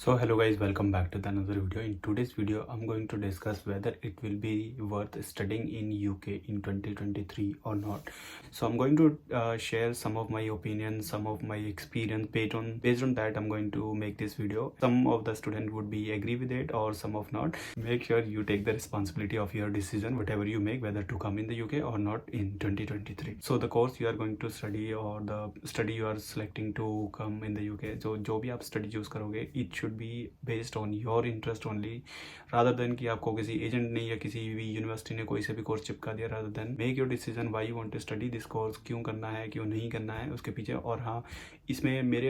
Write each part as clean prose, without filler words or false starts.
So hello guys, welcome back to the another video. In today's video I'm going to discuss whether it will be worth studying in UK in 2023 or not. So I'm going to share some of my opinions, some of my experience. Based on that I'm going to make this video. Some of the student would be agree with it or some of not. Make sure you take the responsibility of your decision whatever you make, whether to come in the UK or not in 2023. So the course you are going to study or the study you are selecting to come in the UK, so जो भी आप study choose करोगे it should be based on your interest only rather than कि आपको किसी agent ने या किसी भी यूनिवर्सिटी ने कोई से भी कोर्स चिपका दिया. rather than make your decision why you want to study this course, क्यों करना है क्यों नहीं करना है उसके पीछे. और हाँ, इसमें मेरे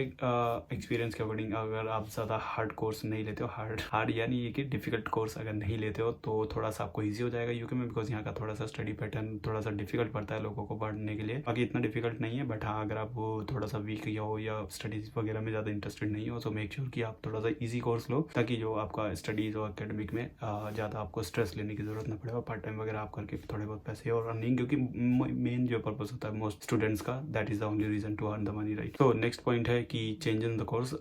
एक्सपीरियंस के अकॉर्डिंग अगर आप ज़्यादा हार्ड कोर्स नहीं लेते हो, हार्ड यानी ये कि डिफ़िकल्ट कोर्स अगर नहीं लेते हो तो थोड़ा सा आपको ईजी हो जाएगा यूके में, बिकॉज यहाँ का थोड़ा सा स्टडी पैटर्न थोड़ा सा डिफिकल्ट पड़ता है लोगों को पढ़ने के लिए. बाकी इतना डिफिकल्ट नहीं है, बट हाँ अगर आप थोड़ा सा वीक हो या स्टडीज़ वगैरह में ज़्यादा इंटरेस्टेड नहीं हो तो मेक श्योर कि आप थोड़ा सा ईजी कोर्स लो, ताकि जो आपका स्टडीज़ और एकेडमिक में ज़्यादा आपको स्ट्रेस लेने की ज़रूरत ना पड़े और पार्ट टाइम वगैरह आप करके थोड़े बहुत पैसे और अर्निंग, क्योंकि मेन जो पर्पस होता है मोस्ट स्टूडेंट्स का, that is the only reason to earn the money, right. तो नेक्स्ट पॉइंट है कि change in the course.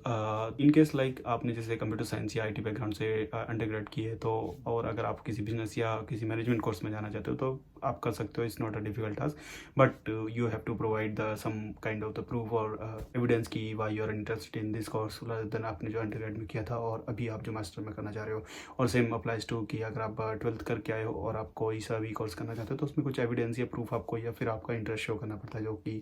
In case like आपने जैसे कंप्यूटर साइंस या IT बैकग्राउंड से अंडरग्रेड किए तो, और अगर आप किसी बिजनेस या किसी मैनेजमेंट कोर्स में जाना चाहते हो तो आप कर सकते हो. It's not a difficult task, but you have to provide the some kind of the proof और एविडेंस की why you are interested in this course rather than आपने जो अंडरग्रेड में किया था और अभी आप जो मास्टर में करना चाह रहे हो. और सेम अप्लाइज टू कि अगर आप 12th करके आए हो और आप कोई सा भी कोर्स करना चाहते हो तो उसमें कुछ एविडेंस या प्रूफ आपको या फिर आपका इंटरेस्ट शो करना पड़ता है, जो कि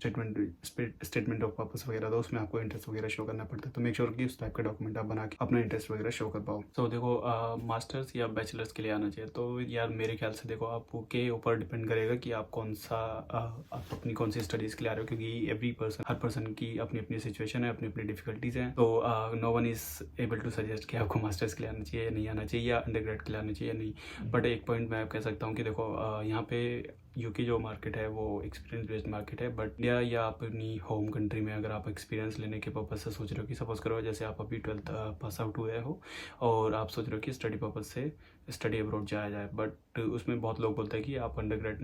स्टेटमेंट ऑफ पर्पस वगैरह, तो उसमें आपको इंटरेस्ट वगैरह शो करना पड़ता है. तो मेक श्योर कि उस टाइप का डॉक्यूमेंट आप बना के अपना इंटरेस्ट वगैरह शो कर पाओ. तो देखो मास्टर्स या बैचलर्स के लिए आना चाहिए तो यार मेरे ख्याल से देखो आपके ऊपर डिपेंड करेगा कि आप कौन सा आप अपनी कौन सी स्टडीज़ के लिए आ रहे हो, क्योंकि हर पर्सन की अपनी अपनी सिचुएशन है, अपनी अपनी डिफिकल्टीज़ हैं. तो no one is able to suggest कि आपको मास्टर्स के लिए आना चाहिए या नहीं आना चाहिए या अंडरग्रेड के लिए आना चाहिए या नहीं. बट एक पॉइंट मैं कह सकता हूँ कि देखो यहाँ पे यूके जो मार्केट है वो एक्सपीरियंस बेस्ड मार्केट है. बट इंडिया या अपनी होम कंट्री में अगर आप एक्सपीरियंस लेने के पर्पज़ से सोच रहे हो कि सपोज करो जैसे आप अभी 12th पास आउट हुए हो और आप सोच रहे हो कि स्टडी पर्पज़ से स्टडी अब्रॉड जाया जाए, बट उसमें बहुत लोग बोलते हैं कि आप अंडरग्रेड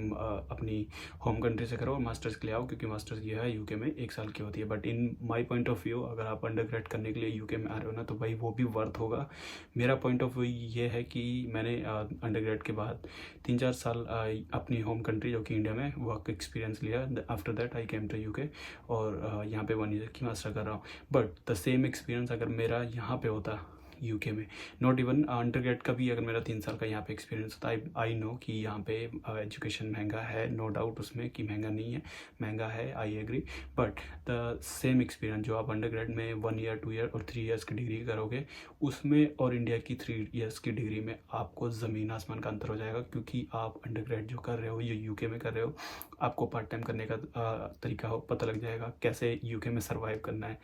अपनी होम कंट्री से करो और मास्टर्स के लिए आओ, क्योंकि मास्टर्स ये है यूके में 1 साल की होती है. But in my point of view अगर आप अंडरग्रेड करने के लिए यूके में आ रहे हो ना, तो भाई वो भी वर्थ होगा. मेरा पॉइंट ऑफ व्यू ये है कि मैंने अंडरग्रेड के बाद 3-4 साल अपनी होम कंट्री जो कि इंडिया में वर्क एक्सपीरियंस लिया. After that I came to UK और यहाँ पे 1 ईयर की मास्टर कर रहा हूँ. बट द सेम एक्सपीरियंस अगर मेरा यहाँ पे होता यूके में, नॉट इवन अंडरग्रेड का भी अगर मेरा 3 साल का यहाँ पे एक्सपीरियंस होता, आई नो कि यहाँ पे एजुकेशन महंगा है, नो डाउट उसमें कि महंगा नहीं है, महंगा है, I agree. But the same experience जो आप अंडरग्रेड में 1 ईयर 2 ईयर और 3 ईयर्स की डिग्री करोगे उसमें और इंडिया की 3 ईयर्स की डिग्री में आपको ज़मीन आसमान का अंतर हो जाएगा, क्योंकि आप अंडरग्रेड जो कर रहे हो ये यूके में कर रहे हो, आपको पार्ट टाइम करने का तरीका हो पता लग जाएगा, कैसे यूके में सर्वाइव करना है,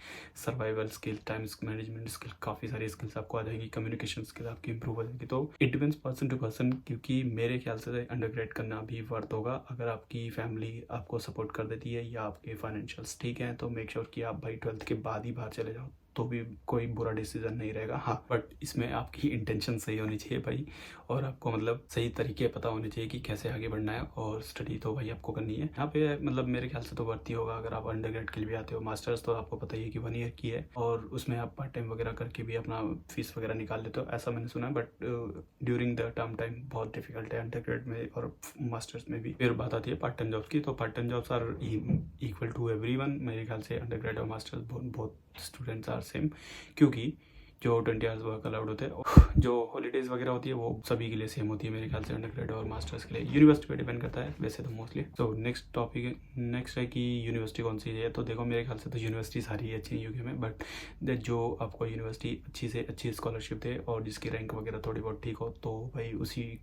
survival skill, time management skill, काफ़ी सारी स्किल्स आपको आ जाएगी, कम्युनिकेशन स्किल आपकी इंप्रूव हो जाएगी. तो it depends person to person, क्योंकि मेरे ख्याल से अंडरग्रेड करना भी वर्थ होगा अगर आपकी फैमिली आपको सपोर्ट कर देती है या आपके फाइनेंशियल्स ठीक हैं. तो मेक श्योर कि आप भाई 12th के बाद ही बाहर चले जाओ तो भी कोई बुरा डिसीजन नहीं रहेगा. हाँ, बट इसमें आपकी इंटेंशन सही होनी चाहिए भाई, और आपको मतलब सही तरीके पता होने चाहिए कि कैसे आगे बढ़ना है, और स्टडी तो भाई आपको करनी है यहाँ पे. मतलब मेरे ख्याल से तो वर्ती होगा अगर आप अंडरग्रेड के लिए भी आते हो. मास्टर्स तो आपको पता ही है कि 1 ईयर की है और उसमें आप पार्ट टाइम वगैरह करके भी अपना फीस वगैरह निकाल लेते हो, ऐसा मैंने सुना है. But during the term time बहुत डिफिकल्ट है अंडरग्रेड में और मास्टर्स में भी. फिर बात आती है पार्ट टाइम जॉब्स की, तो part time jobs are equal to everyone. मेरे ख्याल से अंडरग्रेड और मास्टर्स बहुत स्टूडेंट्स आर सेम, क्योंकि जो 20 आवर्स वर्क अलाउड होते हैं, जो हॉलीडेज़ वगैरह होती है वो सभी के लिए सेम होती है मेरे ख्याल से अंडरग्रेड और मास्टर्स के लिए. यूनिवर्सिटी पे डिपेंड करता है वैसे तो मोस्टली. तो नेक्स्ट है कि यूनिवर्सिटी कौन सी है. तो देखो मेरे ख्याल से तो यूनिवर्सिटी सारी अच्छी है यूके में, बट जो आपको यूनिवर्सिटी अच्छी से अच्छी स्कॉलरशिप दे और जिसकी रैंक वगैरह थोड़ी बहुत ठीक हो, तो भाई उसी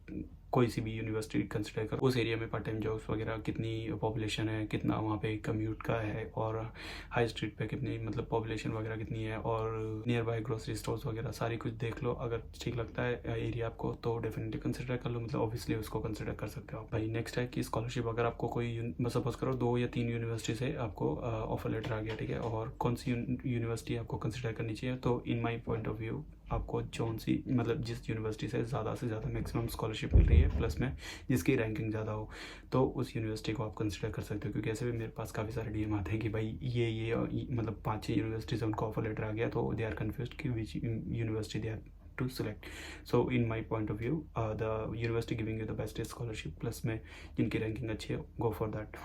कोई सी भी यूनिवर्सिटी कंसिडर करो. उस एरिया में पार्ट टाइम जॉब्स वगैरह, कितनी पॉपुलेशन है, कितना वहाँ पे कम्यूट का है, और हाई स्ट्रीट पे कितनी मतलब पॉपुलेशन वगैरह कितनी है, और नियर बाय ग्रोसरी स्टोर्स वगैरह सारी कुछ देख लो. अगर ठीक लगता है एरिया आपको तो डेफिनेटली कंसिडर कर लो, मतलब ऑब्वियसली उसको कंसिडर कर सकते हो भाई. नेक्स्ट है कि स्कॉलरशिप, अगर आपको कोई सपोज करो 2 या 3 यूनिवर्सिटी से आपको ऑफर लेटर आ गया, ठीक है, और कौन सी यूनिवर्सिटी आपको कंसिडर करनी चाहिए. तो इन माई पॉइंट ऑफ व्यू आपको जौन सी मतलब जिस यूनिवर्सिटी से ज़्यादा मैक्सिमम स्कॉलरशिप मिल रही है, प्लस में जिसकी रैंकिंग ज़्यादा हो, तो उस यूनिवर्सिटी को आप कंसिडर कर सकते हो। क्योंकि ऐसे भी मेरे पास काफ़ी सारे डीएम आते हैं कि भाई ये मतलब 5-6 यूनिवर्सिटी से उनको ऑफर लेटर आ गया, तो दे आर कन्फ्यूज कि which university they are to select. So in my point of view, the university giving you the best scholarship plus में जिनकी रैंकिंग अच्छी है, go for that.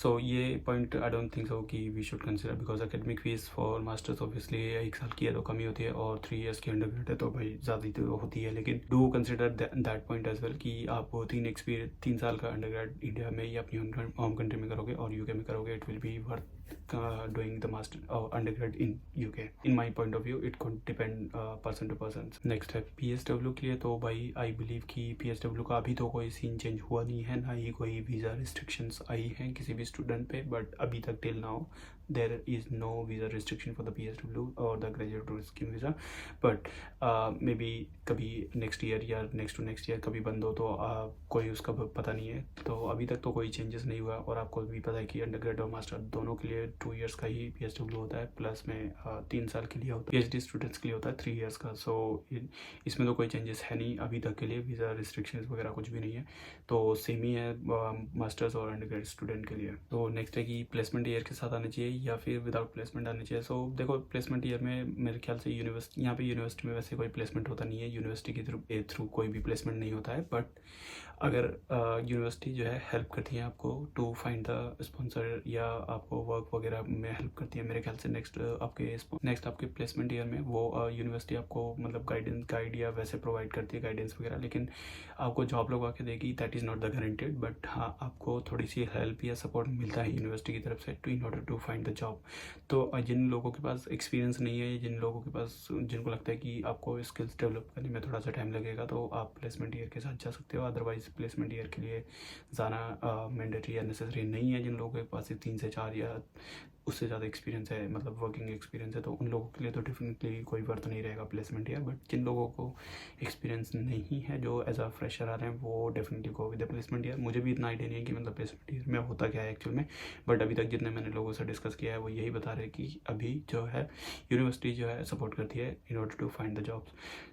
So ये point I don't think so कि we should consider, because academic fees for masters obviously 1 साल की है तो कम ही होती है, और 3 years की अंडरग्रेड है तो भाई ज़्यादा ही तो होती है। लेकिन do consider that point as well कि आप 3 साल का अंडरग्रेड इंडिया में या अपनी होम कंट्री में करोगे और यूके में करोगे, it will be worth doing the master or undergrad in UK. In my point of view, it could depend person to person. Next है PSW के लिए, तो भाई आई बिलीव कि PSW का अभी तो कोई सीन चेंज हुआ नहीं है, ना ही कोई वीज़ा रिस्ट्रिक्शंस आई हैं किसी भी स्टूडेंट पे, बट अभी तक till now there is no visa restriction for the PSW or the graduate tourist scheme visa, but maybe कभी नेक्स्ट ईयर या नेक्स्ट टू नेक्स्ट ईयर कभी बंद हो तो कोई उसका पता नहीं है। तो अभी तक तो कोई चेंजेस नहीं हुआ, और आपको भी पता है कि अंडरग्रेड और मास्टर दोनों के लिए 2 years का ही PSW होता है, प्लस में 3 साल के लिए होता है, PhD स्टूडेंट्स के लिए होता है 3 years का। सो इसमें तो कोई चेंजेस है नहीं अभी तक के लिए, वीज़ा रिस्ट्रिक्शंस वगैरह कुछ भी नहीं है, तो सेम ही है मास्टर्स और अंडरग्रेड स्टूडेंट के लिए। तो नेक्स्ट है कि प्लेसमेंट ईयर के साथ आने चाहिए या फिर विदाउट प्लेसमेंट आने चाहिए। सो देखो, प्लेसमेंट ईयर में मेरे ख्याल से यहाँ पे यूनिवर्सिटी में वैसे कोई प्लेसमेंट होता नहीं है, यूनिवर्सिटी के थ्रू कोई भी प्लेसमेंट नहीं होता है, बट अगर यूनिवर्सिटी जो है हेल्प करती है आपको टू फाइंड द स्पॉन्सर या आपको वर्क वगैरह में हेल्प करती है, मेरे ख्याल से नेक्स्ट आपके प्लेसमेंट ईयर में वो यूनिवर्सिटी आपको मतलब गाइड या वैसे प्रोवाइड करती है गाइडेंस वगैरह, लेकिन आपको जॉब लगवा के देगी, that is not the guaranteed, but हाँ आपको थोड़ी सी हेल्प या सपोर्ट मिलता है यूनिवर्सिटी की तरफ से in order to find the job. तो जिन लोगों के पास एक्सपीरियंस नहीं है, जिन लोगों के पास जिनको लगता है कि आपको स्किल्स डेवलप करने में थोड़ा सा टाइम लगेगा, तो आप प्लेसमेंट ईयर के साथ जा सकते हो। अदरवाइज प्लेसमेंट ईयर के लिए जाना मैंडेटरी या नेसेसरी नहीं है। जिन लोगों के पास 3 से 4 या उससे ज़्यादा एक्सपीरियंस है, मतलब वर्किंग एक्सपीरियंस है, तो उन लोगों के लिए तो डेफिनेटली कोई वर्थ नहीं रहेगा प्लेसमेंट ईयर। बट जिन लोगों को एक्सपीरियंस नहीं है, जो एज अ फ्रेशर आ रहे हैं, वो definitely go with the placement year. मुझे भी इतना आइडिया नहीं है कि मतलब प्लेसमेंट ईयर में होता क्या है एक्चुअल में, बट अभी तक जितने मैंने लोगों से डिस्कस किया है वो यही बता रहे हैं कि अभी जो है यूनिवर्सिटी जो है सपोर्ट करती है in order to find the jobs.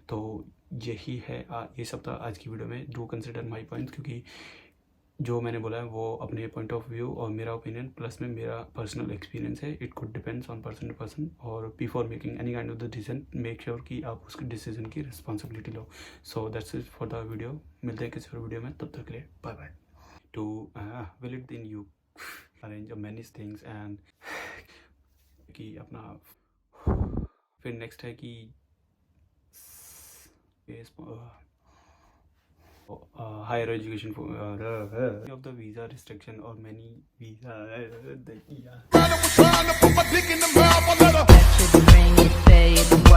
तो यही है ये सब था आज की वीडियो में। डू कंसिडर माई पॉइंट्स, क्योंकि जो मैंने बोला है वो अपने पॉइंट ऑफ व्यू और मेरा ओपिनियन प्लस में मेरा पर्सनल एक्सपीरियंस है। It could depends on person to person, और before making any kind of the decision make sure कि आप उसके डिसीजन की रिस्पॉन्सिबिलिटी लो। So that's it for the video. मिलते हैं किसी और वीडियो में, तब तक के लिए bye bye. To will it in you arrange many things and कि अपना फिर नेक्स्ट है कि higher education for of the visa restriction or many visa Trying to put my dick in the mouth, I let her. Bring it, baby.